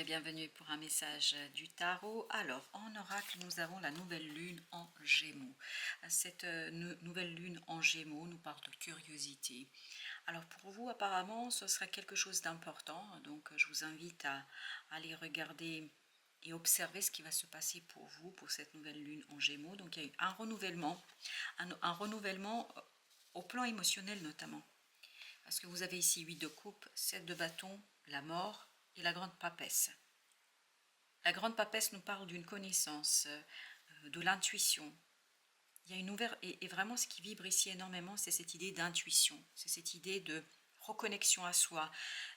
et bienvenue pour un message du tarot. Alors, en oracle, nous avons la nouvelle lune en Gémeaux. Cette nouvelle lune en Gémeaux nous parle de curiosité. Alors pour vous, apparemment, ce serait quelque chose d'important. Donc, je vous invite à aller regarder et observer ce qui va se passer pour vous, pour cette nouvelle lune en Gémeaux. Donc, il y a eu un renouvellement, un renouvellement au plan émotionnel notamment. Parce que vous avez ici 8 de coupe, 7 de bâton, la mort et la grande papesse. La grande papesse nous parle d'une connaissance, de l'intuition. Il y a une ouverture, et vraiment ce qui vibre ici énormément, c'est cette idée d'intuition, c'est cette idée de reconnexion à soi.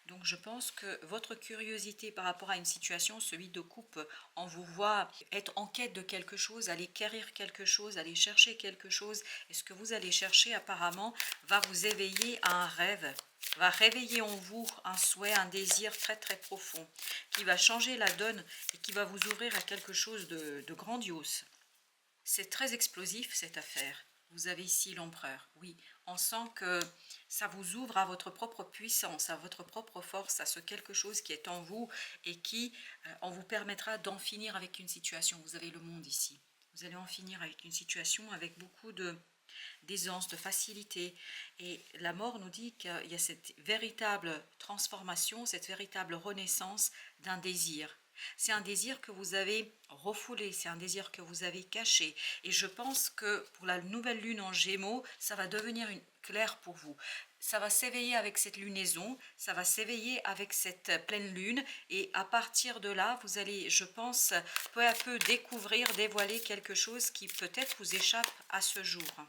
Donc je pense que votre curiosité par rapport à une situation, celui de coupe, on vous voit être en quête de quelque chose, aller quérir quelque chose, aller chercher quelque chose, et ce que vous allez chercher apparemment va vous éveiller à un rêve, va réveiller en vous un souhait, un désir très très profond, qui va changer la donne et qui va vous ouvrir à quelque chose de grandiose. C'est très explosif cette affaire. Vous avez ici l'empereur. Oui, on sent que ça vous ouvre à votre propre puissance, à votre propre force, à ce quelque chose qui est en vous et qui on vous permettra d'en finir avec une situation. Vous avez le monde ici. Vous allez en finir avec une situation avec beaucoup d'aisance, de facilité. Et la mort nous dit qu'il y a cette véritable transformation, cette véritable renaissance d'un désir. C'est un désir que vous avez refoulé, c'est un désir que vous avez caché. Et je pense que pour la nouvelle lune en Gémeaux, ça va devenir clair pour vous. Ça va s'éveiller avec cette lunaison, ça va s'éveiller avec cette pleine lune. Et à partir de là, vous allez, je pense, peu à peu découvrir, dévoiler quelque chose qui peut-être vous échappe à ce jour.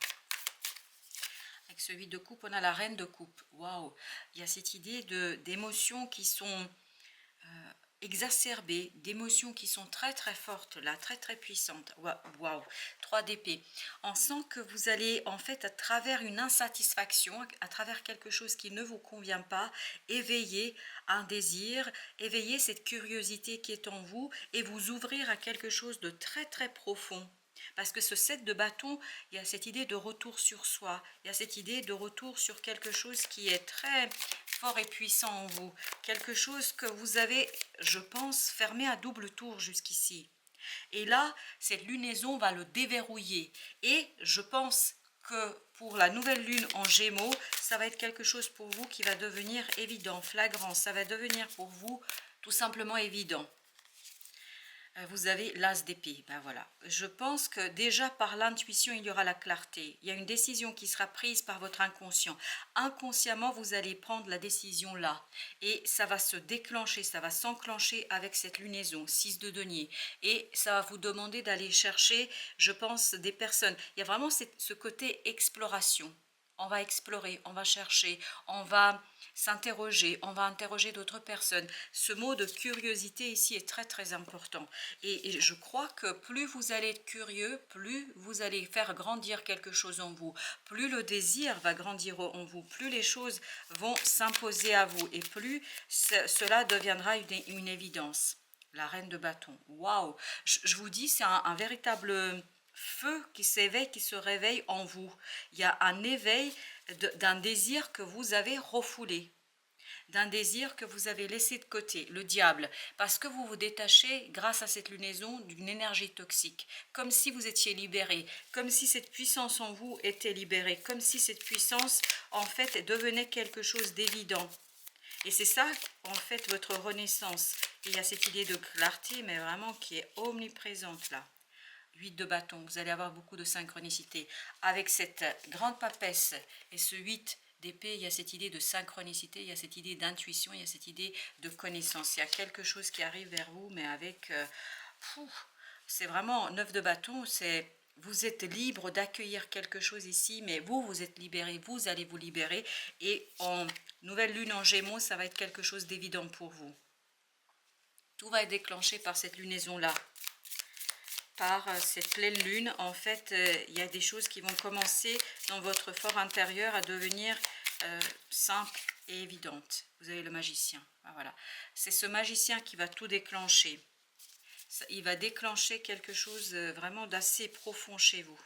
Avec celui de coupe, on a la reine de coupe. Waouh! Il y a cette idée d'émotions qui sont exacerbées, d'émotions qui sont très très fortes là, très très puissantes. Waouh, 3 d'épée. On sent que vous allez en fait à travers une insatisfaction, à travers quelque chose qui ne vous convient pas, éveiller un désir, éveiller cette curiosité qui est en vous et vous ouvrir à quelque chose de très très profond. Parce que ce 7 de bâton, il y a cette idée de retour sur soi, il y a cette idée de retour sur quelque chose qui est très fort et puissant en vous, quelque chose que vous avez, je pense, fermé à double tour jusqu'ici. Et là, cette lunaison va le déverrouiller. Et je pense que pour la nouvelle lune en Gémeaux, ça va être quelque chose pour vous qui va devenir évident, flagrant, ça va devenir pour vous tout simplement évident. Vous avez l'as d'épée, ben voilà. Je pense que déjà par l'intuition, il y aura la clarté. Il y a une décision qui sera prise par votre inconscient. Inconsciemment, vous allez prendre la décision là. Et ça va se déclencher, ça va s'enclencher avec cette lunaison, 6 de denier. Et ça va vous demander d'aller chercher, je pense, des personnes. Il y a vraiment ce côté exploration. On va explorer, on va chercher, on va s'interroger, on va interroger d'autres personnes. Ce mot de curiosité ici est très très important. Et je crois que plus vous allez être curieux, plus vous allez faire grandir quelque chose en vous, plus le désir va grandir en vous, plus les choses vont s'imposer à vous et plus cela deviendra une évidence. La reine de bâton, waouh! Je vous dis, c'est un véritable feu qui s'éveille, qui se réveille en vous. Il y a un éveil d'un désir que vous avez refoulé, d'un désir que vous avez laissé de côté, le diable, parce que vous vous détachez grâce à cette lunaison d'une énergie toxique, comme si vous étiez libéré, comme si cette puissance en vous était libérée, comme si cette puissance en fait devenait quelque chose d'évident. Et c'est ça en fait votre renaissance. Et il y a cette idée de clarté, mais vraiment qui est omniprésente là. 8 de bâton, vous allez avoir beaucoup de synchronicité. Avec cette grande papesse et ce 8 d'épée, il y a cette idée de synchronicité, il y a cette idée d'intuition, il y a cette idée de connaissance. Il y a quelque chose qui arrive vers vous, mais avec... c'est vraiment 9 de bâton, c'est... Vous êtes libre d'accueillir quelque chose ici, mais vous êtes libéré, vous allez vous libérer. Et en nouvelle lune en Gémeaux, ça va être quelque chose d'évident pour vous. Tout va être déclenché par cette lunaison-là. Par cette pleine lune, en fait, il y a des choses qui vont commencer dans votre fort intérieur à devenir simples et évidentes. Vous avez le magicien. Ah, voilà. C'est ce magicien qui va tout déclencher. Il va déclencher quelque chose vraiment d'assez profond chez vous.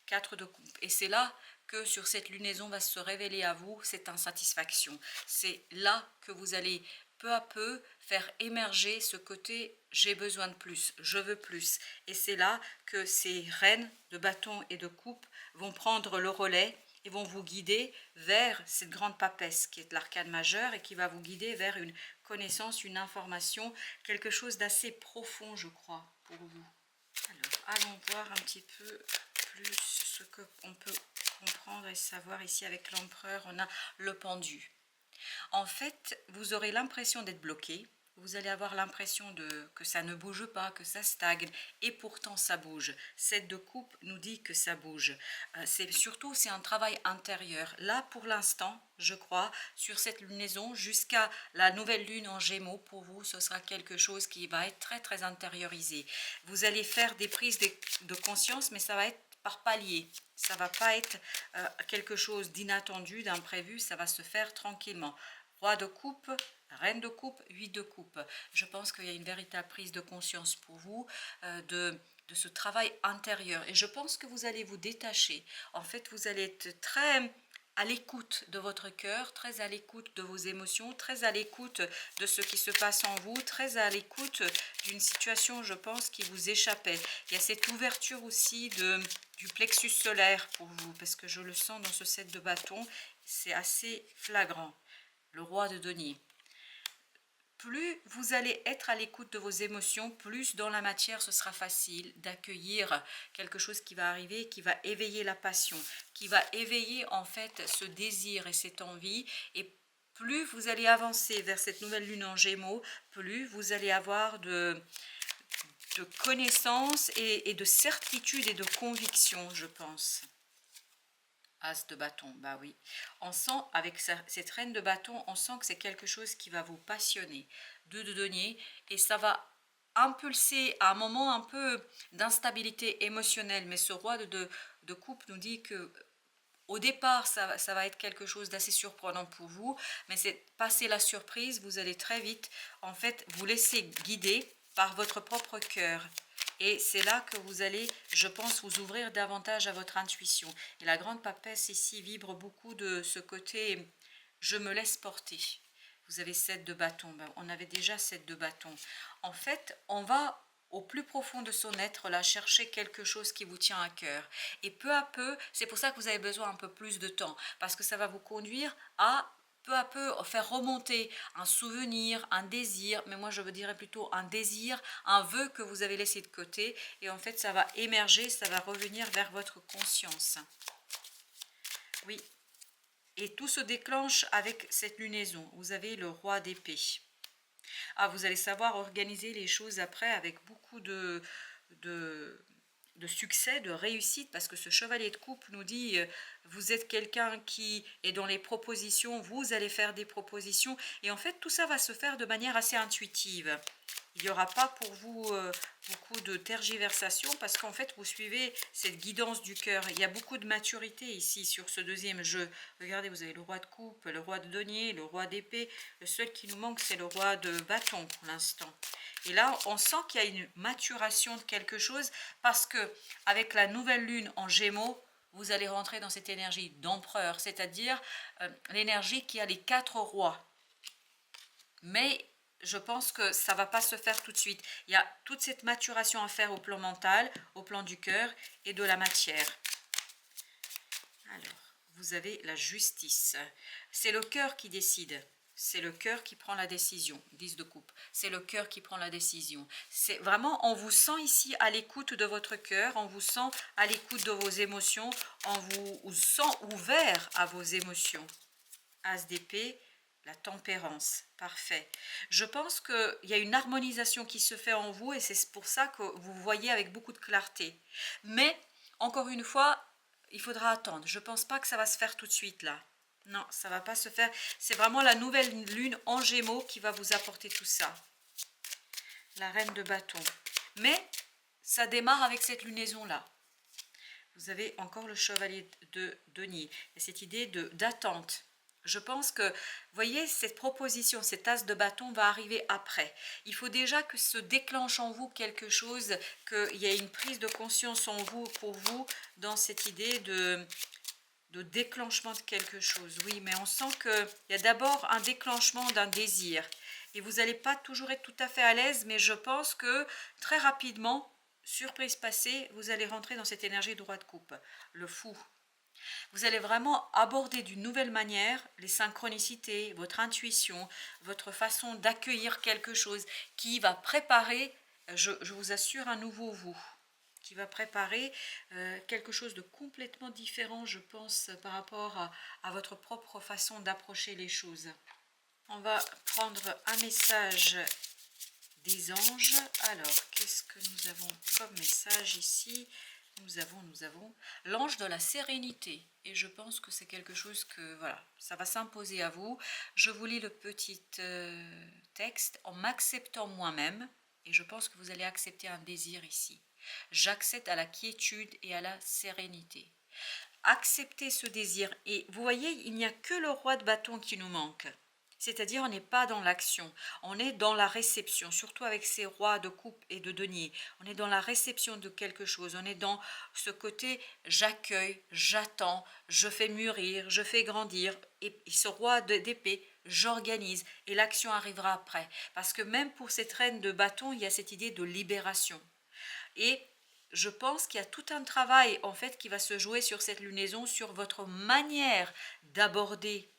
4 de coupe. Et c'est là que sur cette lunaison va se révéler à vous cette insatisfaction. C'est là que vous allez peu à peu faire émerger ce côté j'ai besoin de plus, je veux plus. Et c'est là que ces reines de bâton et de coupe vont prendre le relais et vont vous guider vers cette grande papesse qui est l'arcane majeure et qui va vous guider vers une connaissance, une information, quelque chose d'assez profond, je crois, pour vous. Alors, allons voir un petit peu plus ce qu'on peut comprendre et savoir ici avec l'empereur. On a le pendu. En fait, vous aurez l'impression d'être bloqué. Vous allez avoir l'impression que ça ne bouge pas, que ça stagne, et pourtant ça bouge. Cette de coupe nous dit que ça bouge. C'est un travail intérieur. Là, pour l'instant, je crois, sur cette lunaison, jusqu'à la nouvelle lune en Gémeaux, pour vous, ce sera quelque chose qui va être très très intériorisé. Vous allez faire des prises de conscience, mais ça va être par palier. Ça va pas être quelque chose d'inattendu, d'imprévu, ça va se faire tranquillement. Roi de coupe, reine de coupe, 8 de coupe. Je pense qu'il y a une véritable prise de conscience pour vous de ce travail intérieur. Et je pense que vous allez vous détacher. En fait, vous allez être très à l'écoute de votre cœur, très à l'écoute de vos émotions, très à l'écoute de ce qui se passe en vous, très à l'écoute d'une situation, je pense, qui vous échappait. Il y a cette ouverture aussi du plexus solaire pour vous, parce que je le sens dans ce set de bâtons, c'est assez flagrant. Le roi de denier. Plus vous allez être à l'écoute de vos émotions, plus dans la matière ce sera facile d'accueillir quelque chose qui va arriver, qui va éveiller la passion, qui va éveiller en fait ce désir et cette envie. Et plus vous allez avancer vers cette nouvelle lune en Gémeaux, plus vous allez avoir de connaissances et de certitude et de conviction, je pense. As de bâton, bah oui. On sent, avec cette reine de bâton, on sent que c'est quelque chose qui va vous passionner. Deux de denier, et ça va impulser à un moment un peu d'instabilité émotionnelle. Mais ce roi de coupe nous dit que au départ, ça va être quelque chose d'assez surprenant pour vous. Mais c'est passer la surprise, vous allez très vite, en fait, vous laisser guider par votre propre cœur. Et c'est là que vous allez, je pense, vous ouvrir davantage à votre intuition. Et la grande papesse ici vibre beaucoup de ce côté « je me laisse porter ». Vous avez 7 de bâton, ben, on avait déjà 7 de bâton. En fait, on va au plus profond de son être, là, chercher quelque chose qui vous tient à cœur. Et peu à peu, c'est pour ça que vous avez besoin un peu plus de temps, parce que ça va vous conduire à peu à peu faire remonter un souvenir, un désir, mais moi je veux dire plutôt un désir, un vœu que vous avez laissé de côté, et en fait ça va émerger, ça va revenir vers votre conscience. Oui, et tout se déclenche avec cette lunaison. Vous avez le roi d'épée. Ah, vous allez savoir organiser les choses après avec beaucoup de succès, de réussite, parce que ce chevalier de coupe nous dit vous êtes quelqu'un qui est dans les propositions, vous allez faire des propositions, et en fait tout ça va se faire de manière assez intuitive. Il n'y aura pas pour vous beaucoup de tergiversation, parce qu'en fait vous suivez cette guidance du cœur. Il y a beaucoup de maturité ici sur ce deuxième jeu. Regardez, vous avez le roi de coupe, le roi de denier, le roi d'épée. Le seul qui nous manque, c'est le roi de bâton pour l'instant. Et là, on sent qu'il y a une maturation de quelque chose, parce que avec la nouvelle lune en Gémeaux, vous allez rentrer dans cette énergie d'empereur, c'est-à-dire l'énergie qui a les 4 rois. Mais je pense que ça ne va pas se faire tout de suite. Il y a toute cette maturation à faire au plan mental, au plan du cœur et de la matière. Alors, vous avez la justice. C'est le cœur qui décide. C'est le cœur qui prend la décision. 10 de coupe. C'est le cœur qui prend la décision. C'est vraiment, on vous sent ici à l'écoute de votre cœur, on vous sent à l'écoute de vos émotions, on vous sent ouvert à vos émotions. As d'épée, la tempérance. Parfait. Je pense qu'il y a une harmonisation qui se fait en vous, et c'est pour ça que vous voyez avec beaucoup de clarté. Mais, encore une fois, il faudra attendre. Je ne pense pas que ça va se faire tout de suite là. Non, ça ne va pas se faire. C'est vraiment la nouvelle lune en Gémeaux qui va vous apporter tout ça. La reine de bâton. Mais ça démarre avec cette lunaison-là. Vous avez encore le chevalier de denier. Et cette idée d'attente. Je pense que, voyez, cette proposition, cet as de bâton va arriver après. Il faut déjà que se déclenche en vous quelque chose, qu'il y ait une prise de conscience en vous, pour vous, dans cette idée de déclenchement de quelque chose. Oui, mais on sent qu'il y a d'abord un déclenchement d'un désir. et vous n'allez pas toujours être tout à fait à l'aise, mais je pense que très rapidement, surprise passée, vous allez rentrer dans cette énergie de roi de coupe, le fou. Vous allez vraiment aborder d'une nouvelle manière les synchronicités, votre intuition, votre façon d'accueillir quelque chose qui va préparer, je vous assure, un nouveau vous, qui va préparer quelque chose de complètement différent, je pense, par rapport à votre propre façon d'approcher les choses. On va prendre un message des anges. Alors, qu'est-ce que nous avons comme message ici? Nous avons l'ange de la sérénité. Et je pense que c'est quelque chose que, voilà, ça va s'imposer à vous. Je vous lis le petit texte. En m'acceptant moi-même, et je pense que vous allez accepter un désir ici. J'accède à la quiétude et à la sérénité. Acceptez ce désir. Et vous voyez, il n'y a que le roi de bâton qui nous manque. C'est-à-dire, on n'est pas dans l'action, on est dans la réception, surtout avec ces rois de coupe et de denier. On est dans la réception de quelque chose, on est dans ce côté j'accueille, j'attends, je fais mûrir, je fais grandir. Et ce roi d'épée, j'organise et l'action arrivera après. Parce que même pour cette reine de bâton, il y a cette idée de libération. Et je pense qu'il y a tout un travail en fait qui va se jouer sur cette lunaison, sur votre manière d'aborder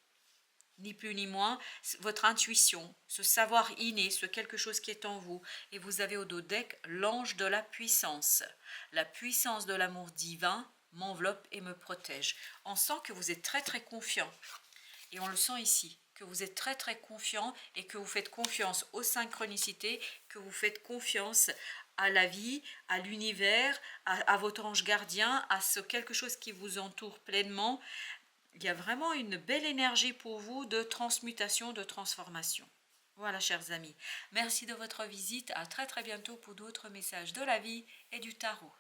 ni plus ni moins, votre intuition, ce savoir inné, ce quelque chose qui est en vous. Et vous avez au dos deck l'ange de la puissance. La puissance de l'amour divin m'enveloppe et me protège. On sent que vous êtes très très confiant. Et on le sent ici, que vous êtes très très confiant et que vous faites confiance aux synchronicités, que vous faites confiance à la vie, à l'univers, à votre ange gardien, à ce quelque chose qui vous entoure pleinement. Il y a vraiment une belle énergie pour vous de transmutation, de transformation. Voilà, chers amis. Merci de votre visite. À très très bientôt pour d'autres messages de la vie et du tarot.